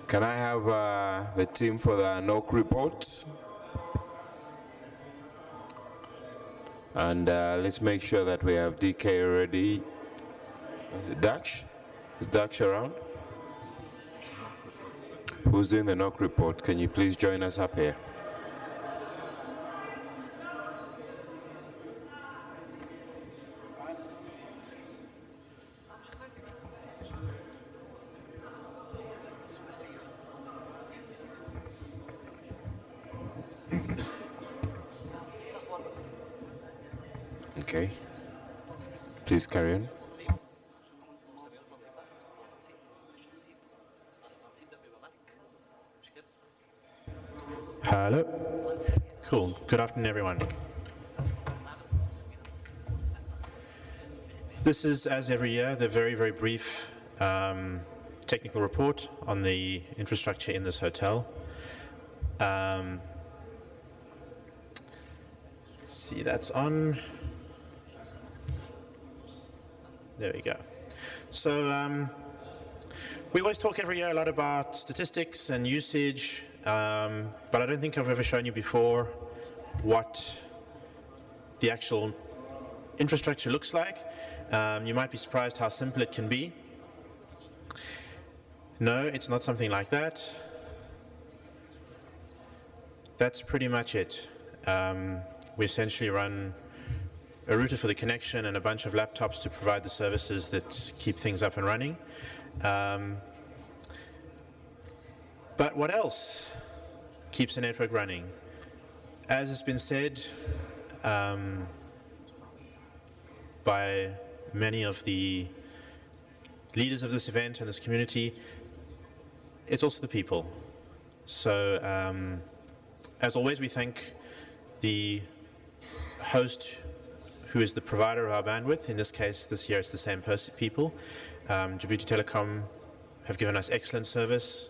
Can I have the team for the NOC report? And let's make sure that we have DK ready. Is it Daksh? Is Daksh around? Who's doing the NOC report? Can you please join us up here? Okay. Please carry on. Hello. Cool. Good afternoon, everyone. This is, as every year, the very, very brief technical report on the infrastructure in this hotel. See, that's on. There we go. So we always talk every year a lot about statistics and usage, but I don't think I've ever shown you before what the actual infrastructure looks like. You might be surprised how simple it can be. No, it's not something like that. That's pretty much it. We essentially run a router for the connection and a bunch of laptops to provide the services that keep things up and running. But what else keeps the network running? As has been said by many of the leaders of this event and this community, it's also the people. So as always, we thank the host who is the provider of our bandwidth. In this case, this year it's the same people. Djibouti Telecom have given us excellent service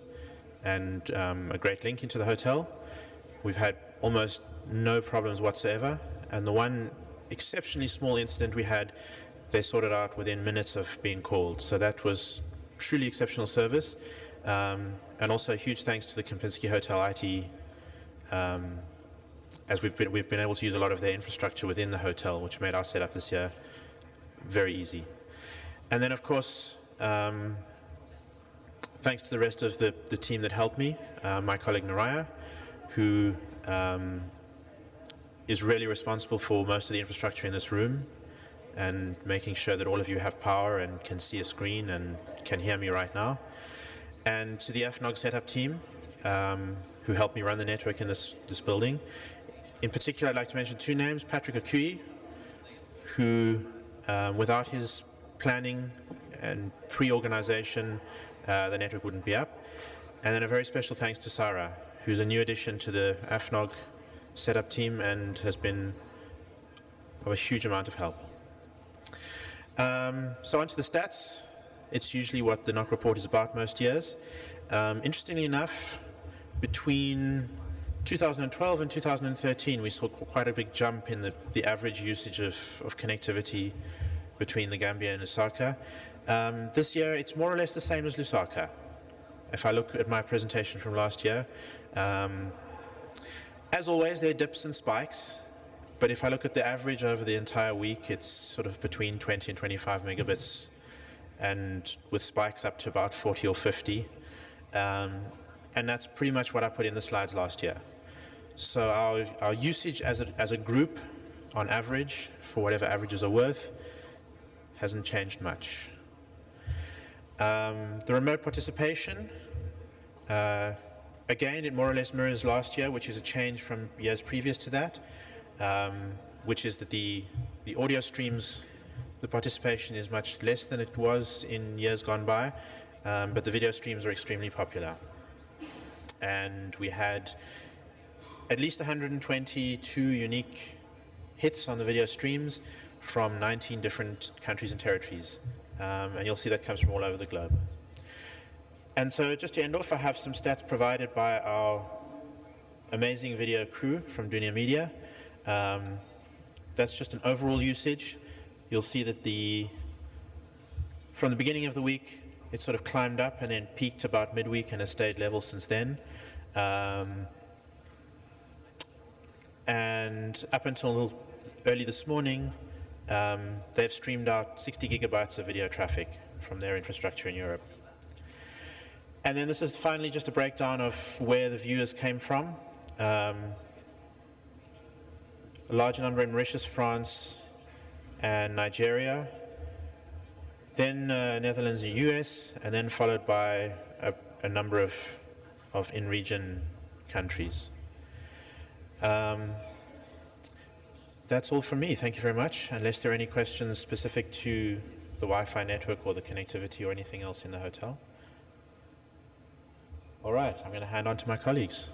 and a great link into the hotel. We've had almost no problems whatsoever, and the one exceptionally small incident we had, they sorted out within minutes of being called. So that was truly exceptional service. And also a huge thanks to the Kempinski Hotel IT, as we've been able to use a lot of their infrastructure within the hotel, which made our setup this year very easy. And then, of course, thanks to the rest of the team that helped me, my colleague Naraya, who is really responsible for most of the infrastructure in this room and making sure that all of you have power and can see a screen and can hear me right now. And to the FNOG setup team, who helped me run the network in this building. In particular, I'd like to mention two names: Patrick Akui, who, without his planning and pre-organization, the network wouldn't be up. And then a very special thanks to Sarah, who's a new addition to the AFNOG setup team and has been of a huge amount of help. So on to the stats. It's usually what the NOC report is about most years. Interestingly enough, between 2012 and 2013, we saw quite a big jump in the average usage of connectivity between the Gambia and Lusaka. This year, it's more or less the same as Lusaka. If I look at my presentation from last year, as always, there are dips and spikes. But if I look at the average over the entire week, it's sort of between 20 and 25 megabits, and with spikes up to about 40 or 50. And that's pretty much what I put in the slides last year. So our usage as a group, on average, for whatever averages are worth, hasn't changed much. The remote participation, again, it more or less mirrors last year, which is a change from years previous to that, which is that the audio streams, the participation is much less than it was in years gone by, but the video streams are extremely popular. And we had at least 122 unique hits on the video streams from 19 different countries and territories. And you'll see that comes from all over the globe. And so just to end off, I have some stats provided by our amazing video crew from Dunia Media. That's just an overall usage. You'll see that from the beginning of the week, It sort of climbed up and then peaked about midweek and has stayed level since then. And up until early this morning, they've streamed out 60 gigabytes of video traffic from their infrastructure in Europe. And then this is finally just a breakdown of where the viewers came from. A large number in Mauritius, France, and Nigeria, then Netherlands and US, and then followed by a number of in-region countries. That's all from me. Thank you very much. Unless there are any questions specific to the Wi-Fi network or the connectivity or anything else in the hotel. All right, I'm going to hand on to my colleagues.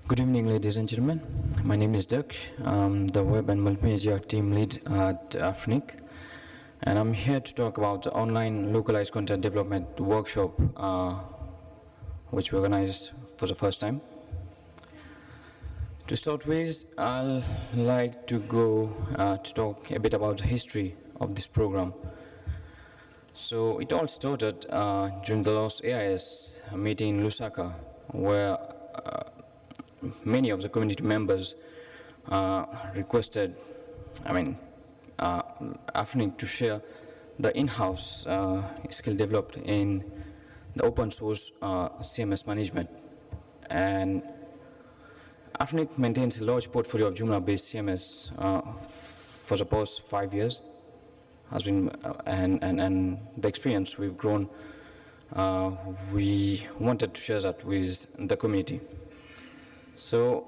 Good evening, ladies and gentlemen. My name is Daksh. I'm the Web and Multimedia Team Lead at AFNIC, and I'm here to talk about the online localized content development workshop, which we organized for the first time. To start with, I'd like to go to talk a bit about the history of this program. So it all started during the last AIS meeting in Lusaka, where many of the community members requested, AFNIC to share the in-house skill developed in the open source CMS management. And AFNIC maintains a large portfolio of Joomla-based CMS for the past 5 years. Has been and the experience we've grown, we wanted to share that with the community. So,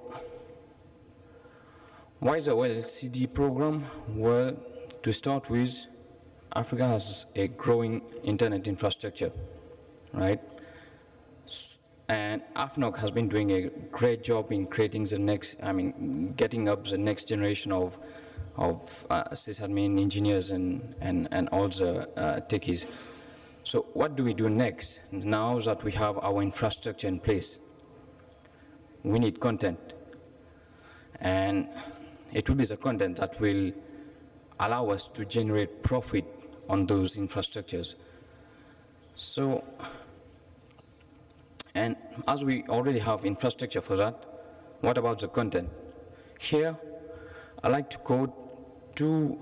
why the OLCD program? Well, to start with, Africa has a growing internet infrastructure, right? And AFNOC has been doing a great job in creating the next, getting up the next generation of sysadmin engineers and all the techies. So what do we do next now that we have our infrastructure in place? We need content, and it will be the content that will allow us to generate profit on those infrastructures. So, and as we already have infrastructure for that, what about the content? Here, I like to quote two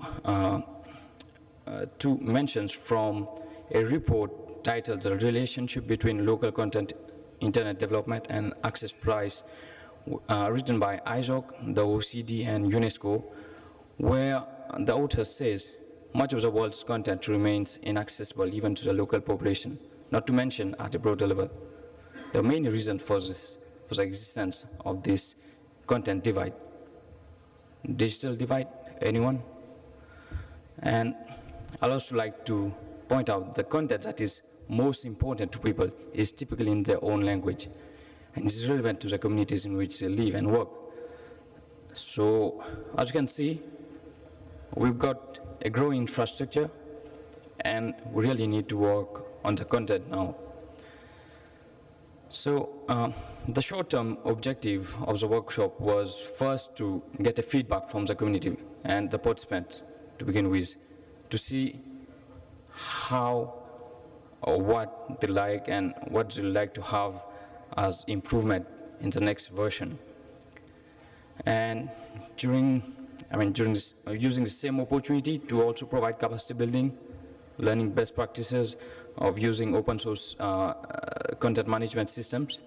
mentions from a report titled "The Relationship Between Local Content Internet Development and Access Price," written by ISOC, the OECD, and UNESCO, where the author says much of the world's content remains inaccessible even to the local population, not to mention at a broader level. There are many reasons for the existence of this content divide. Digital divide, anyone? And I'd also like to point out the content that is most important to people is typically in their own language, and is relevant to the communities in which they live and work. So, as you can see, we've got a growing infrastructure, and we really need to work on the content now. So, the short-term objective of the workshop was first to get a feedback from the community and the participants to begin with, to see how or what they like and what they like to have as improvement in the next version. And using the same opportunity to also provide capacity building, learning best practices of using open source content management systems,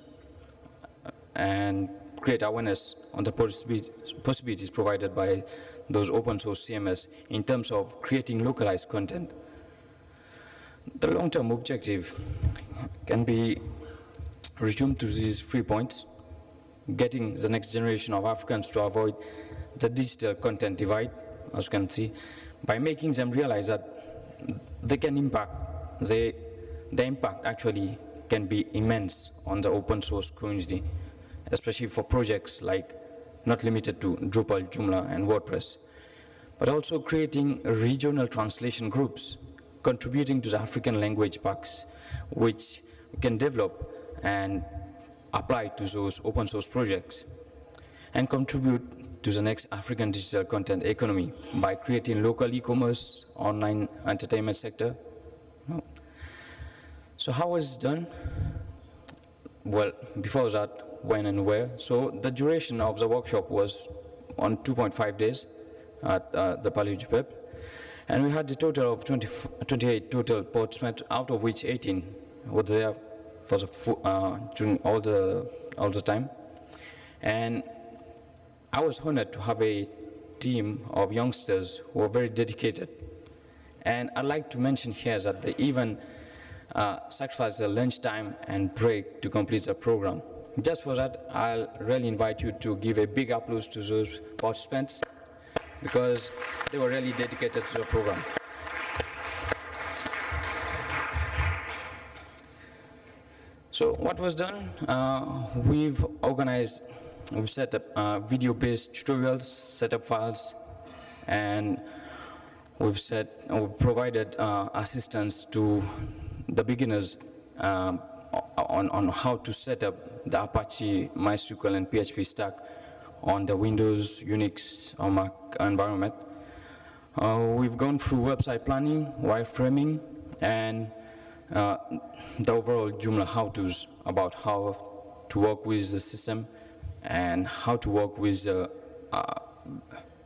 and create awareness on the possibilities provided by those open source CMS in terms of creating localized content. The long-term objective can be resumed to these 3 points: getting the next generation of Africans to avoid the digital content divide, as you can see, by making them realize that they can impact, the impact actually can be immense on the open source community, especially for projects like not limited to Drupal, Joomla, and WordPress, but also creating regional translation groups, contributing to the African language packs, which we can develop and apply to those open source projects, and contribute to the next African digital content economy by creating local e-commerce, online entertainment sector. So how was it done? Well, before that, when and where. So the duration of the workshop was on 2.5 days at the Palais du Peuple. And we had a total of 28 total participants, out of which 18 were there for the during all the time. And I was honored to have a team of youngsters who were very dedicated. And I'd like to mention here that they even sacrificed their lunchtime and break to complete the program. Just for that, I'll really invite you to give a big applause to those participants, because they were really dedicated to the program. So what was done? We've set up video-based tutorials, set up files, and we've provided assistance to the beginners on how to set up the Apache, MySQL, and PHP stack on the Windows, Unix, or Mac environment. We've gone through website planning, wireframing, and the overall Joomla how-tos about how to work with the system and how to work with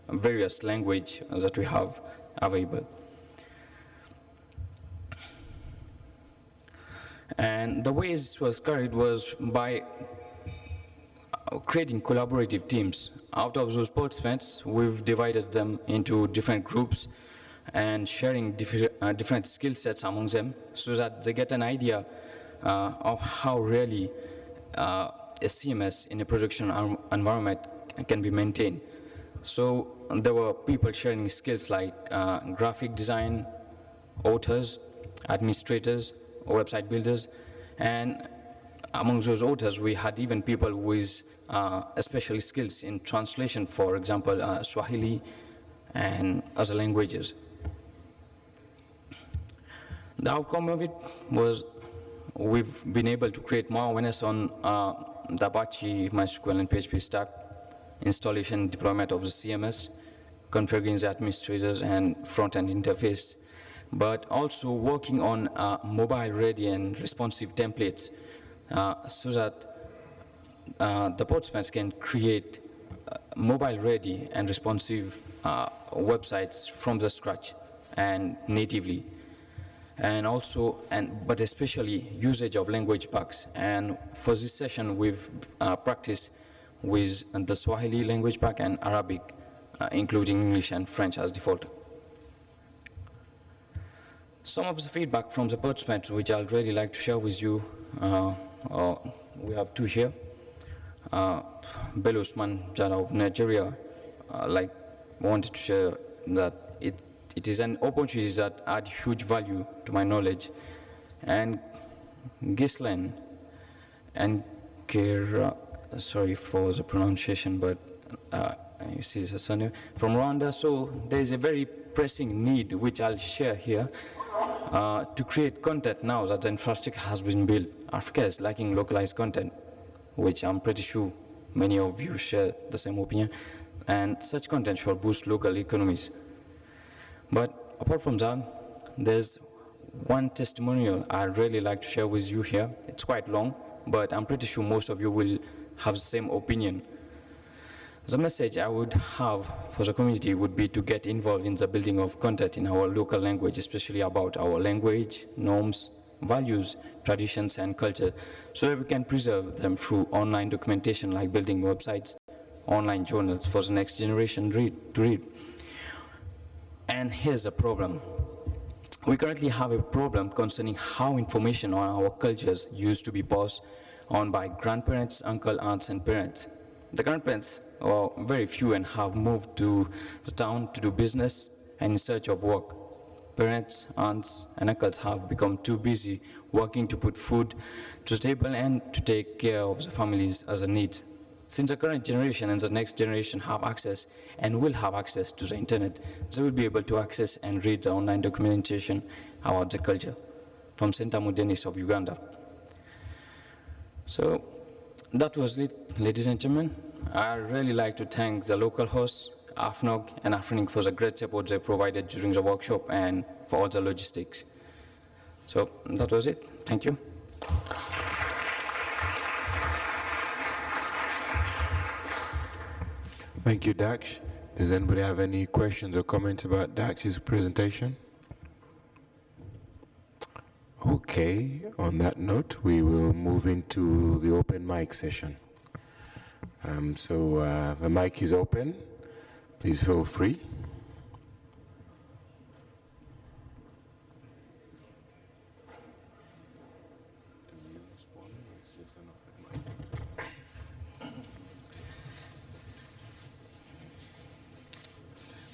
various language that we have available. And the way this was carried was by creating collaborative teams. Out of those participants, we've divided them into different groups and sharing different skill sets among them so that they get an idea of how really a CMS in a production environment can be maintained. So there were people sharing skills like graphic design, authors, administrators, website builders, and among those authors we had even people with especially skills in translation, for example Swahili and other languages. The outcome of it was we've been able to create more awareness on the Apache, MySQL, and PHP stack, installation and deployment of the CMS, configuring the administrators and front-end interface, but also working on mobile-ready and responsive templates so that the participants can create mobile-ready and responsive websites from the scratch and natively. And also, but especially usage of language packs. And for this session, we've practiced with the Swahili language pack and Arabic, including English and French as default. Some of the feedback from the participants, which I'd really like to share with you, we have two here. Bello Usman Jara of Nigeria, wanted to share that it is an opportunity that add huge value to my knowledge. And Ghislaine and Kera, sorry for the pronunciation, but you see the surname, from Rwanda. So there is a very pressing need, which I'll share here, to create content now that the infrastructure has been built. Africa is lacking localized content, which I'm pretty sure many of you share the same opinion, and such content should boost local economies. But apart from that, there's one testimonial I'd really like to share with you here. It's quite long, but I'm pretty sure most of you will have the same opinion. The message I would have for the community would be to get involved in the building of content in our local language, especially about our language, norms, values, traditions, and culture, so that we can preserve them through online documentation like building websites, online journals for the next generation to read. And here's the problem. We currently have a problem concerning how information on our cultures used to be passed on by grandparents, uncle, aunts, and parents. The grandparents are very few and have moved to the town to do business and in search of work. Parents, aunts, and uncles have become too busy working to put food to the table and to take care of the family's other needs. Since the current generation and the next generation have access and will have access to the internet, they will be able to access and read the online documentation about the culture from Sentamu Dennis of Uganda. So that was it, ladies and gentlemen. I'd really like to thank the local hosts, AFNOC and AFRINIC, for the great support they provided during the workshop and for all the logistics. So that was it. Thank you. Thank you, Daksh. Does anybody have any questions or comments about Daksh's presentation? Okay, on that note, we will move into the open mic session. The mic is open. Please feel free.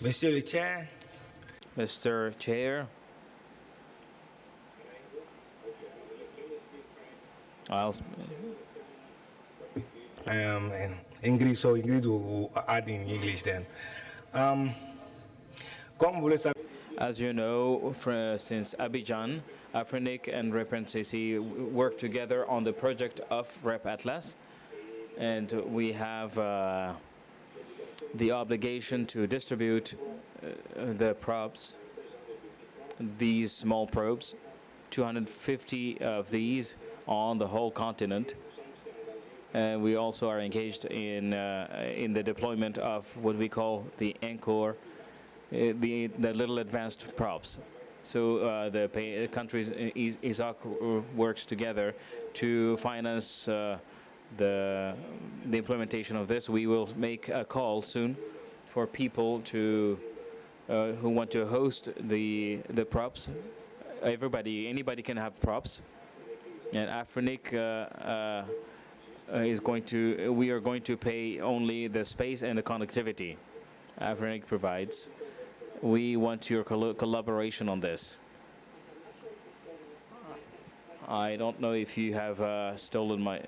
Monsieur le Chair. Mr. Chair, In English, so English will add in English then. As you know, since Abidjan, AFRINIC and Rep NCC work together on the project of Rep Atlas, and we have the obligation to distribute the probes, these small probes, 250 of these on the whole continent. And we also are engaged in the deployment of what we call the Encore, the little advanced probes. So the countries, ISOC works together to finance the implementation of this. We will make a call soon for people to who want to host the props. Anybody can have props, and AFRINIC we are going to pay only the space and the connectivity. AFRINIC provides. We want your collaboration on this. I don't know if you have stolen my...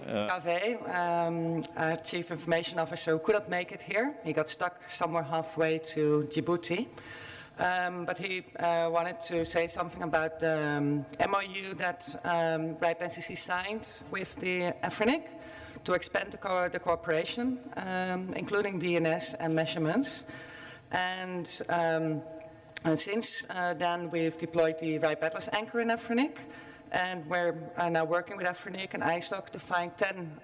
our Chief Information Officer, who couldn't make it here. He got stuck somewhere halfway to Djibouti. But he wanted to say something about the MOU that RIPE NCC signed with the AFRINIC to expand the cooperation, including DNS and measurements. And since then, we've deployed the RIPE Atlas anchor in AFRINIC. And we're now working with AFRINIC and ISOC to find 10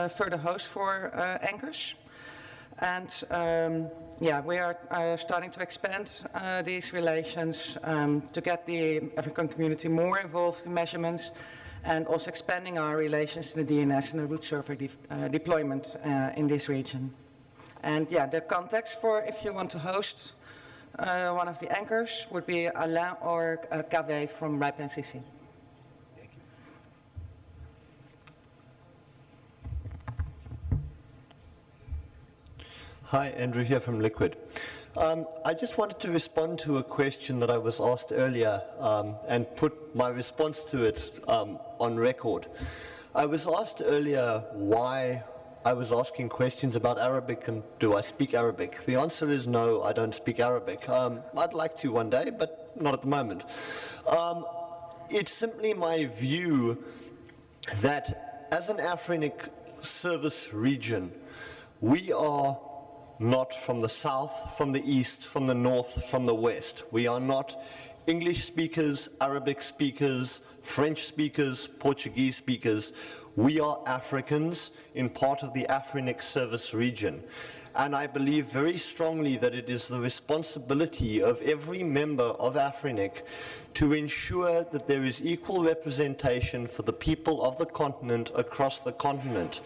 further hosts for anchors. And yeah, we are starting to expand these relations to get the African community more involved in measurements, and also expanding our relations to the DNS and the root server deployment in this region. And yeah, the context for if you want to host one of the anchors would be Alain or KV from RIPE NCC. Hi, Andrew here from Liquid. I just wanted to respond to a question that I was asked earlier and put my response to it on record. I was asked earlier why I was asking questions about Arabic and do I speak Arabic. The answer is no, I don't speak Arabic. I'd like to one day, but not at the moment. It's simply my view that as an AFRINIC service region, we are not from the south, from the east, from the north, from the west. We are not English speakers, Arabic speakers, French speakers, Portuguese speakers. We are Africans in part of the AFRINIC service region. And I believe very strongly that it is the responsibility of every member of AFRINIC to ensure that there is equal representation for the people of the continent across the continent.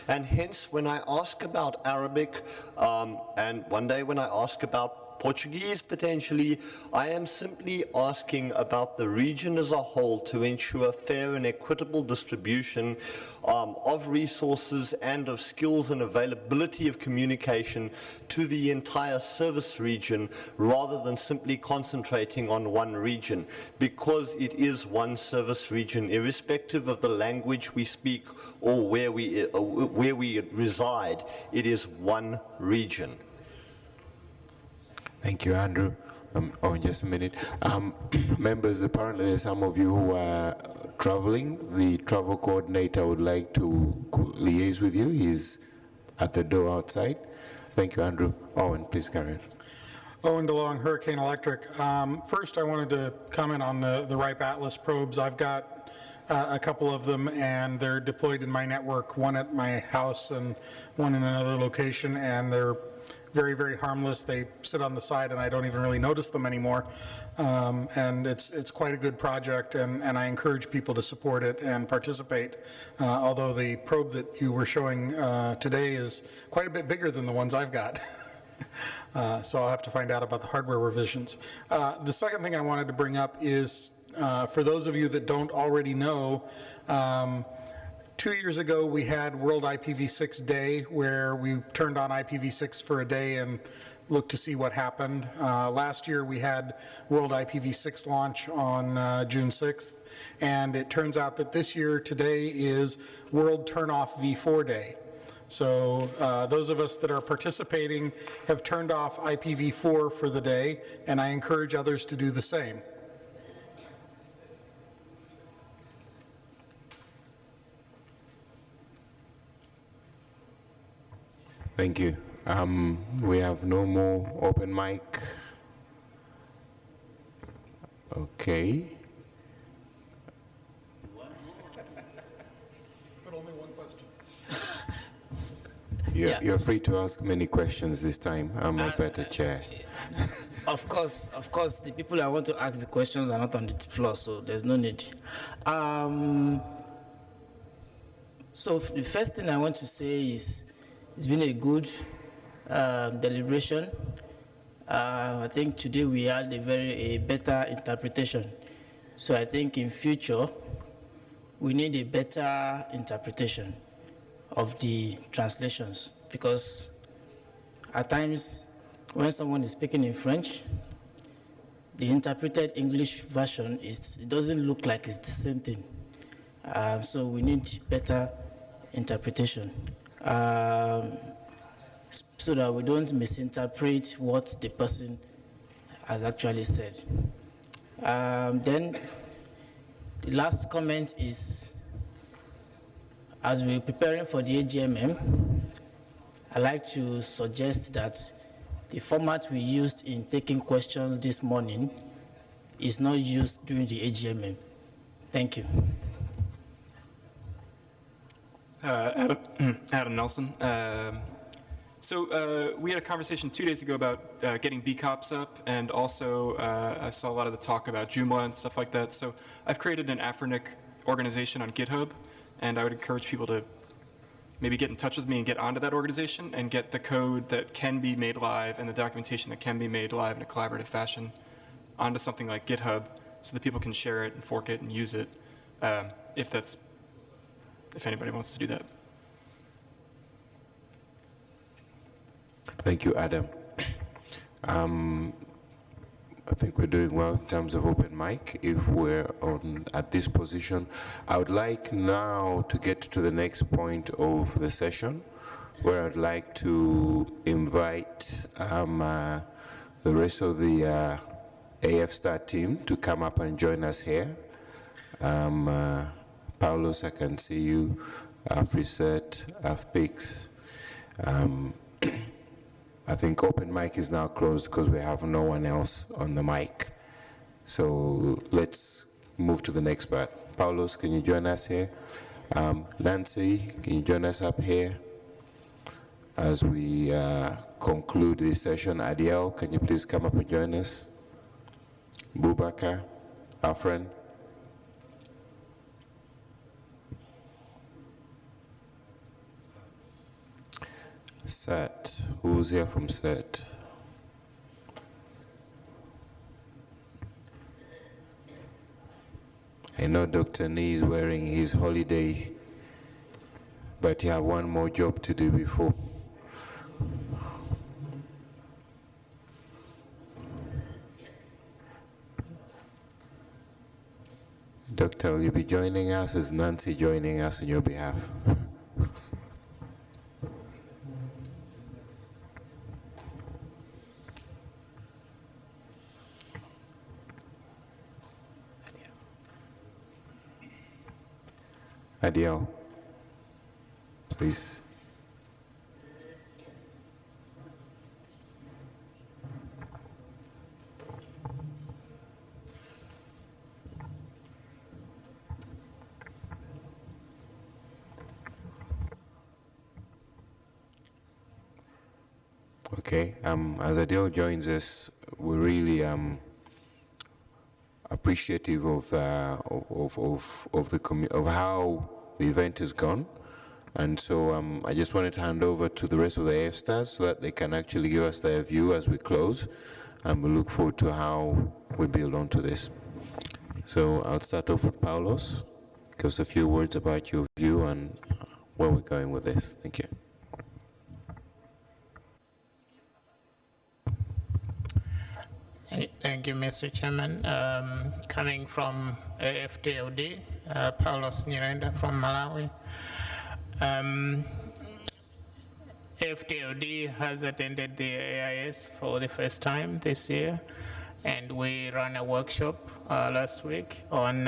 And hence, when I ask about Arabic, and one day when I ask about Portuguese potentially. I am simply asking about the region as a whole to ensure fair and equitable distribution of resources and of skills and availability of communication to the entire service region rather than simply concentrating on one region, because it is one service region irrespective of the language we speak or where we reside. It is one region. Thank you, Andrew. Oh, just a minute. Members, apparently there's some of you who are traveling. The travel coordinator would like to liaise with you. He's at the door outside. Thank you, Andrew. Owen, please carry on. Owen DeLong, Hurricane Electric. First, I wanted to comment on the RIPE Atlas probes. I've got a couple of them, and they're deployed in my network, one at my house and one in another location, and they're very, very harmless. They sit on the side, and I don't even really notice them anymore. And it's quite a good project, and I encourage people to support it and participate. Although the probe that you were showing today is quite a bit bigger than the ones I've got. So I'll have to find out about the hardware revisions. The second thing I wanted to bring up is, for those of you that don't already know, 2 years ago we had World IPv6 Day, where we turned on IPv6 for a day and looked to see what happened. Last year we had World IPv6 launch on June 6th, and it turns out that this year, today, is World Turn Off v4 Day. So those of us that are participating have turned off IPv4 for the day, and I encourage others to do the same. Thank you. We have no more open mic. Okay. But only one question. You're free to ask many questions this time. I'm a better chair. Of course, the people I want to ask the questions are not on the floor, so there's no need. So the first thing I want to say is, it's been a good deliberation. I think today we had a better interpretation. So I think in future, we need a better interpretation of the translations, because at times when someone is speaking in French, the interpreted English version it doesn't look like it's the same thing. So we need better interpretation. So that we don't misinterpret what the person has actually said. Then the last comment is, as we're preparing for the AGMM, I'd like to suggest that the format we used in taking questions this morning is not used during the AGMM. Thank you. Adam Nelson. So we had a conversation 2 days ago about getting BCOPs up, and also I saw a lot of the talk about Joomla and stuff like that. So I've created an Afrinic organization on GitHub, and I would encourage people to maybe get in touch with me and get onto that organization and get the code that can be made live and the documentation that can be made live in a collaborative fashion onto something like GitHub, so that people can share it and fork it and use it, if anybody wants to do that. Thank you, Adam. I think we're doing well in terms of open mic. If we're at this position, I would like now to get to the next point of the session, where I'd like to invite the rest of the AF-STAR team to come up and join us here. Paulos, I can see you. Afrisat, Afpix. I think open mic is now closed because we have no one else on the mic. So let's move to the next part. Paulos, can you join us here? Nancy, can you join us up here as we conclude this session? Adiel, can you please come up and join us? Bubakar, our friend. Sat, who's here from Sat? I know Dr. Nee is wearing his holiday, but you have one more job to do before. Doctor, will you be joining us? Is Nancy joining us on your behalf? Adiel, please. Okay, as Adele joins us, we're really appreciative of how the event has gone, and so I just wanted to hand over to the rest of the AF stars so that they can actually give us their view as we close, and we look forward to how we build onto this. So I'll start off with Paulos. Give us a few words about your view and where we're going with this. Thank you. Thank you, Mr. Chairman. Coming from AFTOD, Paulos Nyirenda from Malawi. AFTOD has attended the AIS for the first time this year, and we ran a workshop last week on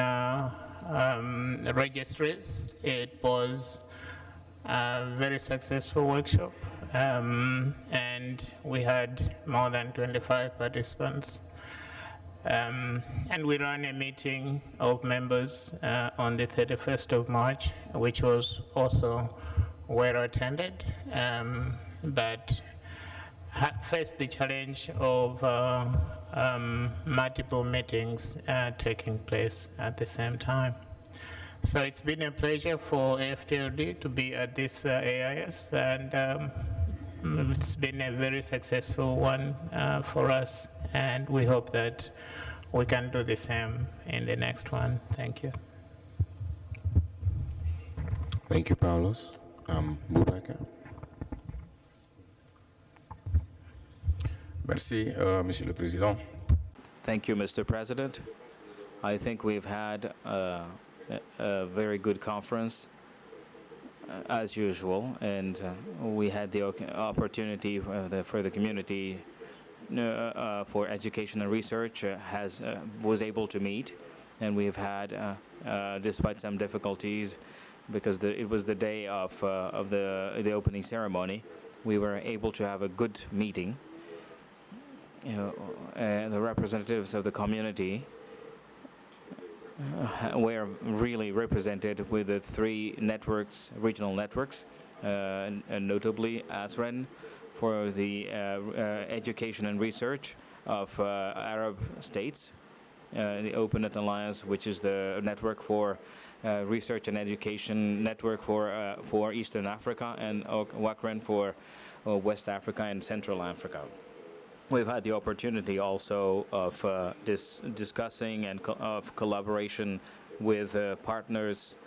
registries. It was a very successful workshop, and we had more than 25 participants. And we ran a meeting of members on the 31st of March, which was also well attended, but faced the challenge of multiple meetings taking place at the same time. So it's been a pleasure for AFTLD to be at this AIS, and it's been a very successful one for us, and we hope that we can do the same in the next one. Thank you. Thank you, Paulos. Boubacar. Merci, Monsieur le Président. Thank you, Mr. President. I think we've had a very good conference as usual, and we had the opportunity for the community for education and research was able to meet, and we've had, despite some difficulties, because it was the day of the opening ceremony, we were able to have a good meeting. The representatives of the community were really represented with the 3 networks, regional networks, and notably ASREN for the education and research of Arab states, the OpenNet Alliance, which is the network for research and education network for Eastern Africa, and WACREN for West Africa and Central Africa. We've had the opportunity also of discussing and of collaboration with partners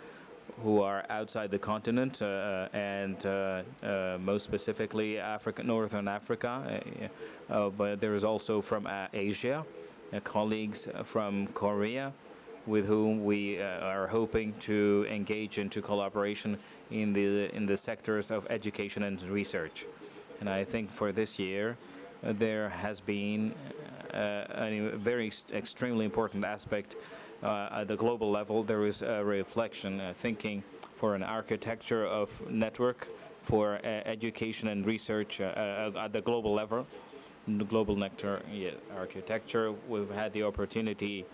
who are outside the continent, and most specifically Northern Africa, but there is also from Asia, colleagues from Korea, with whom we are hoping to engage into collaboration in the sectors of education and research. And I think for this year, there has been a very extremely important aspect at the global level. There is a reflection, thinking for an architecture of network for education and research at the global level, the global architecture. We've had the opportunity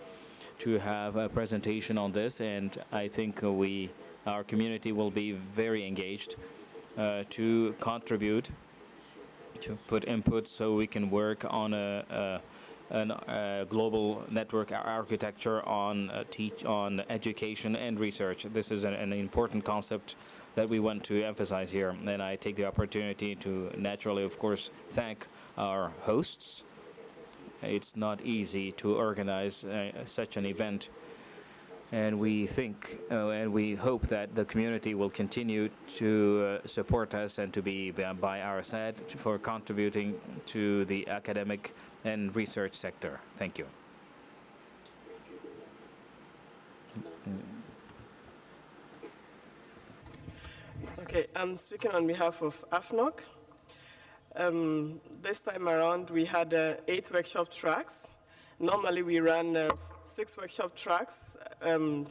to have a presentation on this, and I think our community will be very engaged to contribute, to put input so we can work on a global network architecture on education and research. This is an important concept that we want to emphasize here, and I take the opportunity to naturally, of course, thank our hosts. It's not easy to organize such an event And we think and we hope that the community will continue to support us and to be by our side for contributing to the academic and research sector. Thank you. Okay, I'm speaking on behalf of AFNOC. This time around, we had 8 workshop tracks. Normally, we run 6 workshop tracks, 1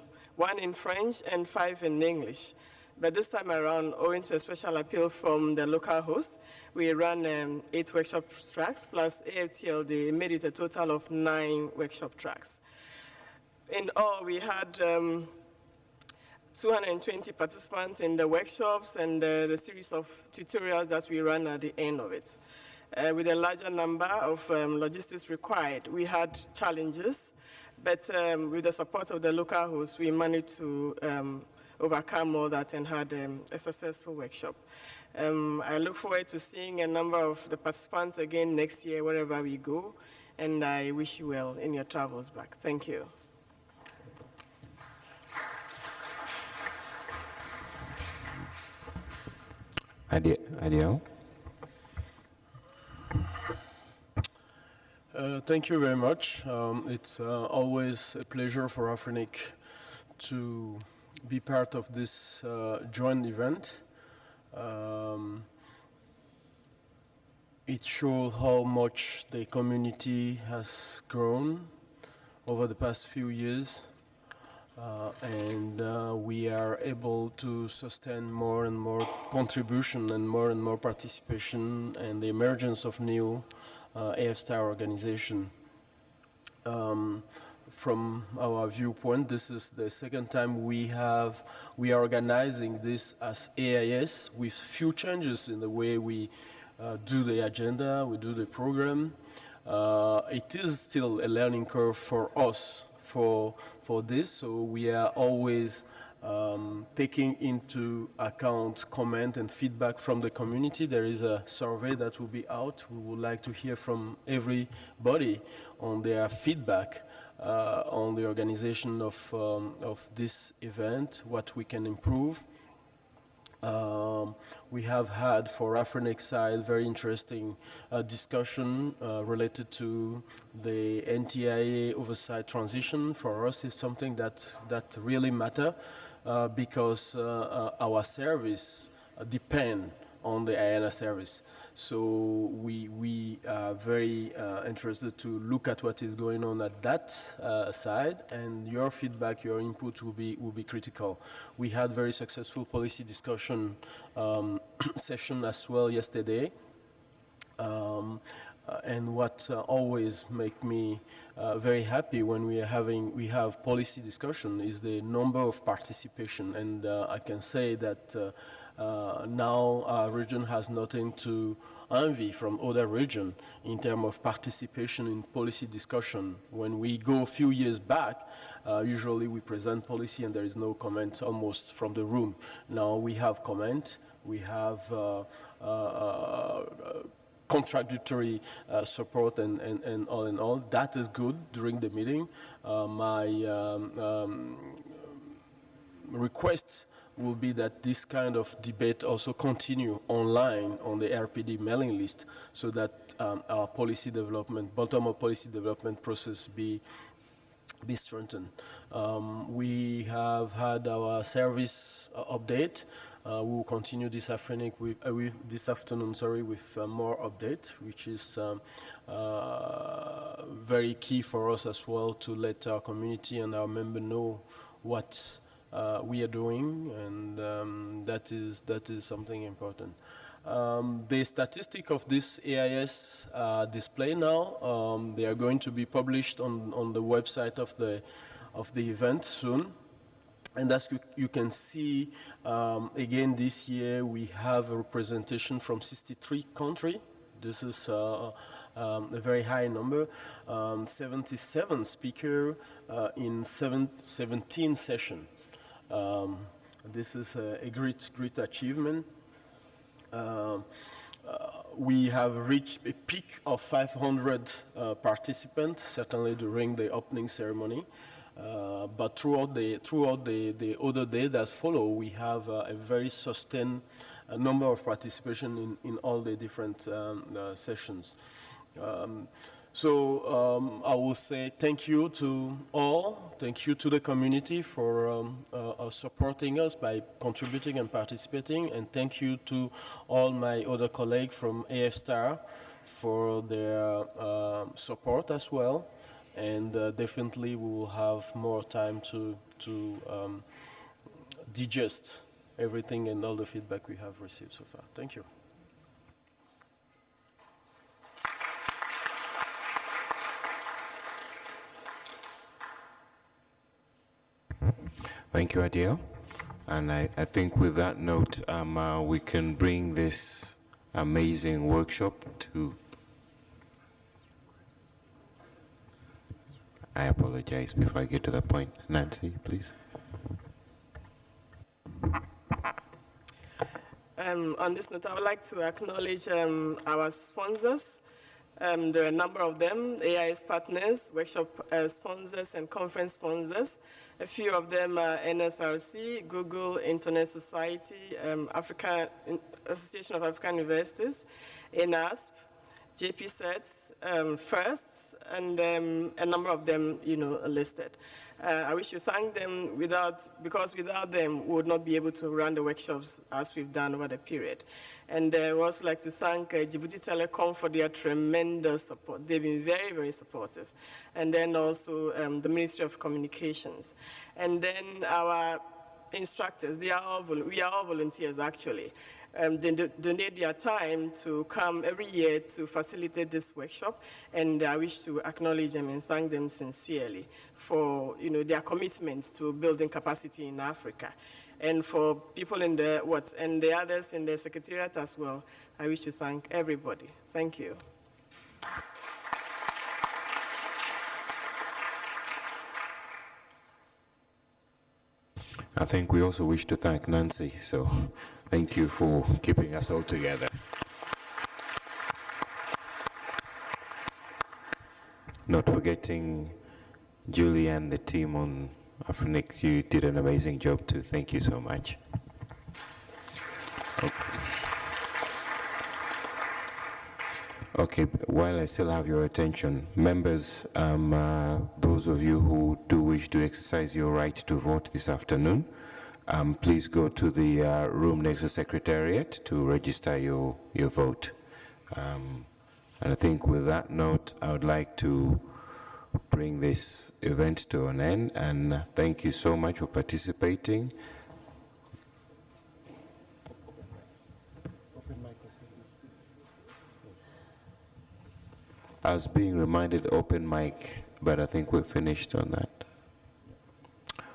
in French and 5 in English. But this time around, owing to a special appeal from the local host, we ran 8 workshop tracks plus AFTLD, made it a total of 9 workshop tracks. In all, we had 220 participants in the workshops and the series of tutorials that we ran at the end of it. With a larger number of logistics required, we had challenges, but with the support of the local hosts, we managed to overcome all that and had a successful workshop. I look forward to seeing a number of the participants again next year, wherever we go, and I wish you well in your travels back. Thank you. Adiel? Thank you very much. It's always a pleasure for Afrinic to be part of this joint event. It shows how much the community has grown over the past few years. And we are able to sustain more and more contribution and more participation and the emergence of new AF-style organization. From our viewpoint, this is the second time we are organizing this as AIS with few changes in the way we do the agenda, we do the program. It is still a learning curve for us for this, so we are always taking into account comment and feedback from the community. There is a survey that will be out. We would like to hear from everybody on their feedback on the organization of this event, what we can improve. We have had, for Afrinic side, very interesting discussion related to the NTIA oversight transition. For us, is something that really matter because our service depend on the IANA service. So we are very interested to look at what is going on at that side, and your feedback, your input will be critical. We had very successful policy discussion session as well yesterday. And what always make me very happy when we have policy discussion is the number of participation, and I can say that now our region has nothing to envy from other regions in terms of participation in policy discussion. When we go a few years back, usually we present policy and there is no comment almost from the room. Now we have comment, we have contradictory support and all in all. That is good during the meeting. My request will be that this kind of debate also continue online on the RPD mailing list so that our policy development, bottom-up policy development process be strengthened. We have had our service update. We will continue this afternoon with more update, which is very key for us as well to let our community and our members know what we are doing, and that is something important. The statistic of this AIS display now, they are going to be published on the website of the event soon. And as you can see, again this year we have a representation from 63 countries. This is a very high number. 77 speakers in 17 sessions. This is a great achievement. We have reached a peak of 500 participants, certainly during the opening ceremony. But throughout the other day that follow, we have a very sustained number of participation in all the different sessions. I will say thank you to all, thank you to the community for supporting us by contributing and participating, and thank you to all my other colleagues from AF for their support as well. And definitely we will have more time to digest everything and all the feedback we have received so far. Thank you. Thank you, Adil. And I think with that note, we can bring this amazing workshop to... I apologize before I get to that point. Nancy, please. On this note, I would like to acknowledge our sponsors. There are a number of them: AIS partners, workshop sponsors, and conference sponsors. A few of them are NSRC, Google, Internet Society, Association of African Universities, NASP, JPSETS, FIRSTS, and a number of them, listed. I wish to thank them because without them, we would not be able to run the workshops as we've done over the period. And I would also like to thank Djibouti Telecom for their tremendous support. They've been very, very supportive. And then also the Ministry of Communications. And then our instructors, we are all volunteers actually. They donate their time to come every year to facilitate this workshop, and I wish to acknowledge them and thank them sincerely for their commitment to building capacity in Africa. And for people in and the others in the Secretariat as well, I wish to thank everybody. Thank you. I think we also wish to thank Nancy, so thank you for keeping us all together. Not forgetting Julie and the team on Afrinic, you did an amazing job too. Thank you so much. Okay, while I still have your attention, members, those of you who do wish to exercise your right to vote this afternoon, please go to the room next to Secretariat to register your vote. And I think with that note, I would like to bring this event to an end, and thank you so much for participating. I was being reminded open mic, but I think we're finished on that.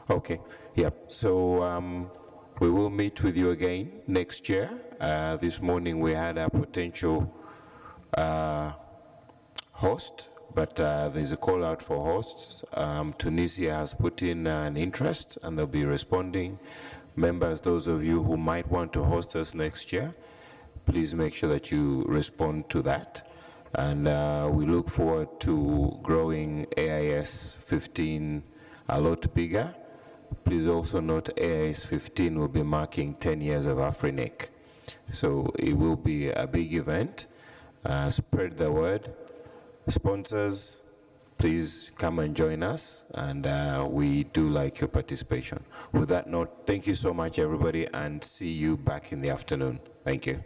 Okay, yeah, so we will meet with you again next year. This morning we had a potential host, but there's a call out for hosts. Tunisia has put in an interest and they'll be responding. Members, those of you who might want to host us next year, please make sure that you respond to that. And we look forward to growing AIS15 a lot bigger. Please also note AIS15 will be marking 10 years of Afrinic. So it will be a big event. Spread the word. Sponsors, please come and join us, and we do like your participation. With that note, thank you so much, everybody, and see you back in the afternoon. Thank you.